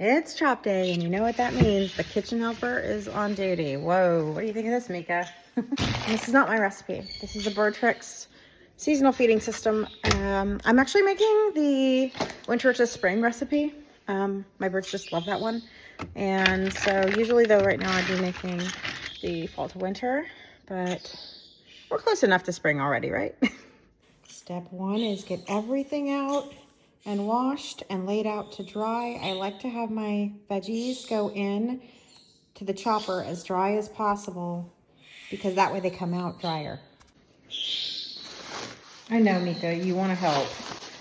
It's chop day, and you know what that means. The kitchen helper is on duty. Whoa, what do you think of this, Mika? This is not my recipe. This is the Bird Tricks seasonal feeding system. I'm actually making the winter to spring recipe. My birds just love that one. And so usually though, right now I'd be making the fall to winter, but we're close enough to spring already, right? Step one is get everything out and washed and laid out to dry. I like to have my veggies go in to the chopper as dry as possible because that way they come out drier. I know, Mika, you want to help.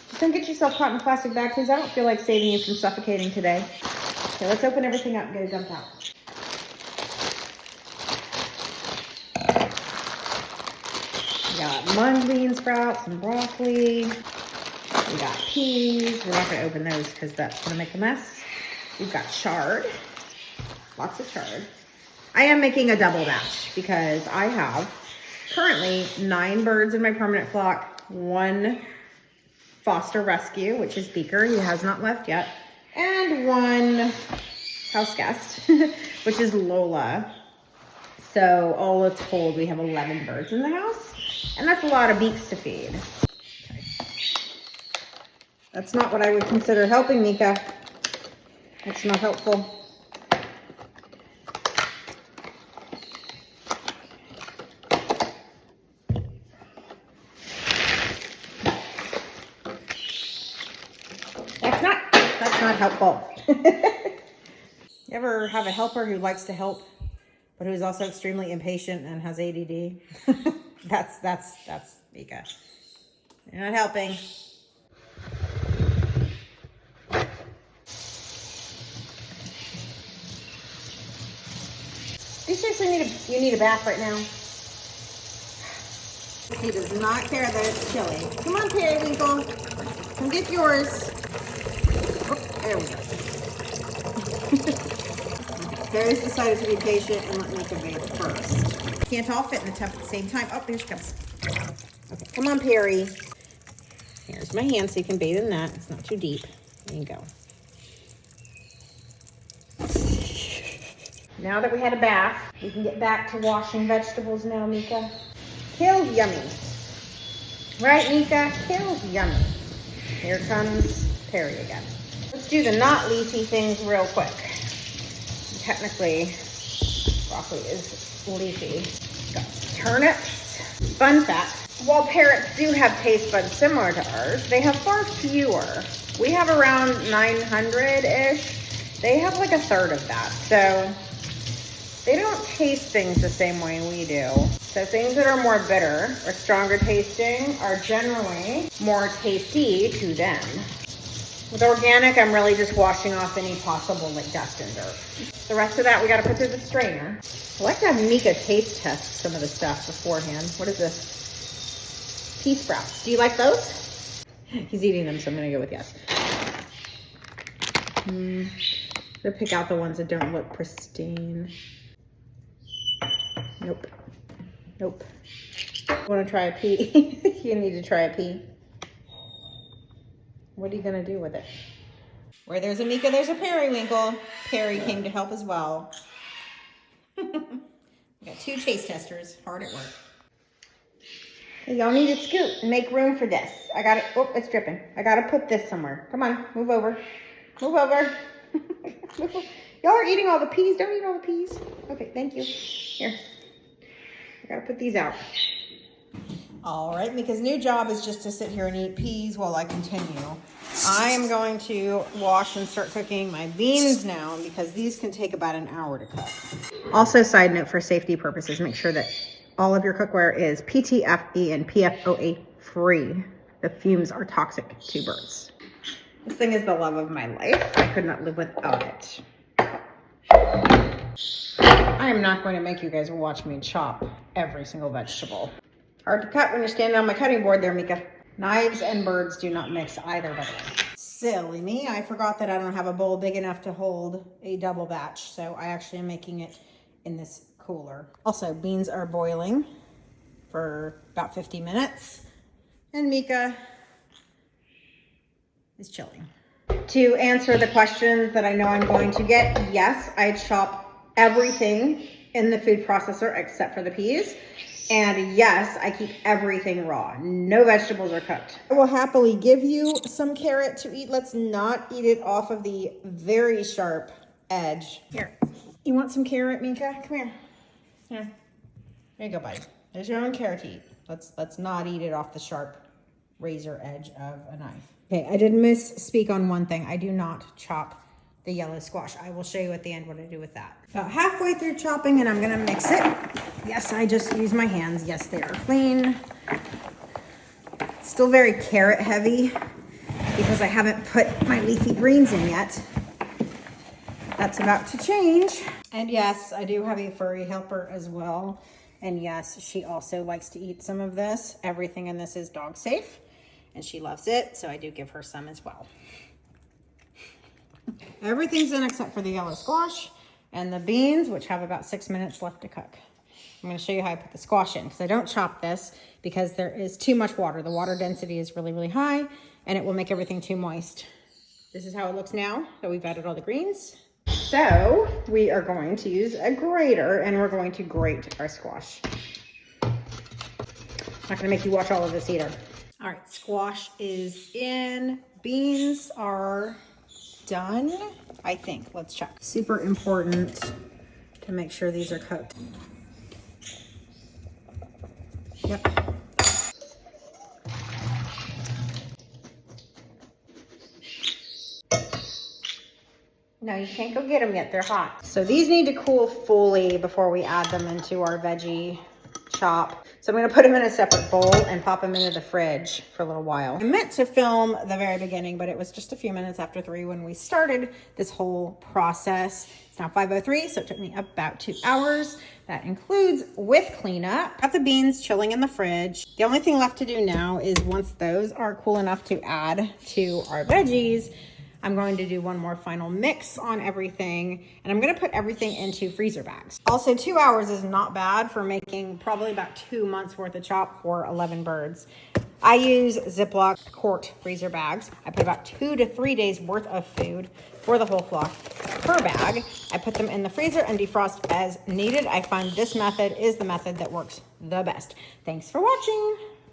Just don't get yourself caught in a plastic bag, please. I don't feel like saving you from suffocating today. Okay, let's open everything up and get it dumped out. We got mung bean sprouts and broccoli. We got peas. We're not going to open those because that's going to make a mess. We've got chard. Lots of chard. I am making a double batch because I have currently 9 birds in my permanent flock, 1 foster rescue, which is Beaker. He has not left yet. And 1 house guest, which is Lola. So all told, we have 11 birds in the house. And that's a lot of beaks to feed. Okay. That's not what I would consider helping, Mika. That's not helpful. That's not helpful. You ever have a helper who likes to help, but who's also extremely impatient and has ADD? That's Mika. You're not helping. You seriously need a bath right now? He does not care that it's chilly. Come on, Periwinkle. Come get yours. There we go. Perry's decided to be patient and let Mika bathe first. Can't all fit in the tub at the same time. Oh, here she comes. Okay, come on, Perry. Here's my hand so you can bathe in that. It's not too deep. There you go. Now that we had a bath, we can get back to washing vegetables now, Mika. Killed yummy. Right, Mika? Killed yummy. Here comes Perry again. Let's do the not leafy things real quick. Technically, broccoli is leafy. Got turnips. Fun fact, while parrots do have taste buds similar to ours, they have far fewer. We have around 900-ish. They have like a third of that. So they don't taste things the same way we do. So things that are more bitter or stronger tasting are generally more tasty to them. With organic, I'm really just washing off any possible like dust and dirt. The rest of that we got to put through the strainer. I like to have Mika taste test some of the stuff beforehand. What is this? Pea sprouts. Do you like those? He's eating them, so I'm going to go with yes. I'm going to pick out the ones that don't look pristine. Nope. Nope. Want to try a pea? You need to try a pea. What are you going to do with it? Where there's a Mika, there's a Periwinkle. Perry came to help as well. We got 2 taste testers, hard at work. Y'all need to scoot and make room for this. I got it. Oh, it's dripping. I got to put this somewhere. Come on, move over. Move over. Y'all are eating all the peas. Don't eat all the peas. Okay, thank you. Here. I got to put these out. All right, Mika's new job is just to sit here and eat peas while I continue. I am going to wash and start cooking my beans now because these can take about an hour to cook. Also, side note for safety purposes, make sure that all of your cookware is PTFE and PFOA free. The fumes are toxic to birds. This thing is the love of my life. I could not live without it. I am not going to make you guys watch me chop every single vegetable. Hard to cut when you're standing on my cutting board there, Mika. Knives and birds do not mix either, by the way. Silly me, I forgot that I don't have a bowl big enough to hold a double batch, so I actually am making it in this cooler. Also, beans are boiling for about 50 minutes, and Mika is chilling. To answer the questions that I know I'm going to get, yes, I chop everything in the food processor except for the peas. And yes, I keep everything raw. No vegetables are cooked. I will happily give you some carrot to eat. Let's not eat it off of the very sharp edge. Here, you want some carrot, Mika? Come here. Here. There you go, buddy. There's your own carrot to eat. Let's not eat it off the sharp razor edge of a knife. Okay, I did misspeak on one thing. I do not chop the yellow squash. I will show you at the end what I do with that. About halfway through chopping, and I'm gonna mix it. Yes, I just use my hands. Yes, they are clean. Still very carrot heavy because I haven't put my leafy greens in yet. That's about to change. And yes, I do have a furry helper as well. And yes, she also likes to eat some of this. Everything in this is dog safe and she loves it. So I do give her some as well. Everything's in except for the yellow squash and the beans, which have about 6 minutes left to cook. I'm going to show you how I put the squash in because I don't chop this because there is too much water. The water density is really, really high and it will make everything too moist. This is how it looks now that we've added all the greens. So we are going to use a grater and we're going to grate our squash. I'm not going to make you watch all of this either. All right, squash is in. Beans are done, I think. Let's check. Super important to make sure these are cooked. Yep. No, you can't go get them yet. They're hot. So these need to cool fully before we add them into our veggie chop. So I'm going to put them in a separate bowl and pop them into the fridge for a little while. I meant to film the very beginning, but it was just a few minutes after 3 when we started this whole process. It's now 5:03, so it took me about 2 hours. That includes with cleanup. Got the beans chilling in the fridge. The only thing left to do now is once those are cool enough to add to our veggies, I'm going to do one more final mix on everything, and I'm going to put everything into freezer bags. Also, 2 hours is not bad for making probably about 2 months worth of chop for 11 birds. I use Ziploc quart freezer bags. I put about 2 to 3 days worth of food for the whole flock per bag. I put them in the freezer and defrost as needed. I find this method is the method that works the best. Thanks for watching.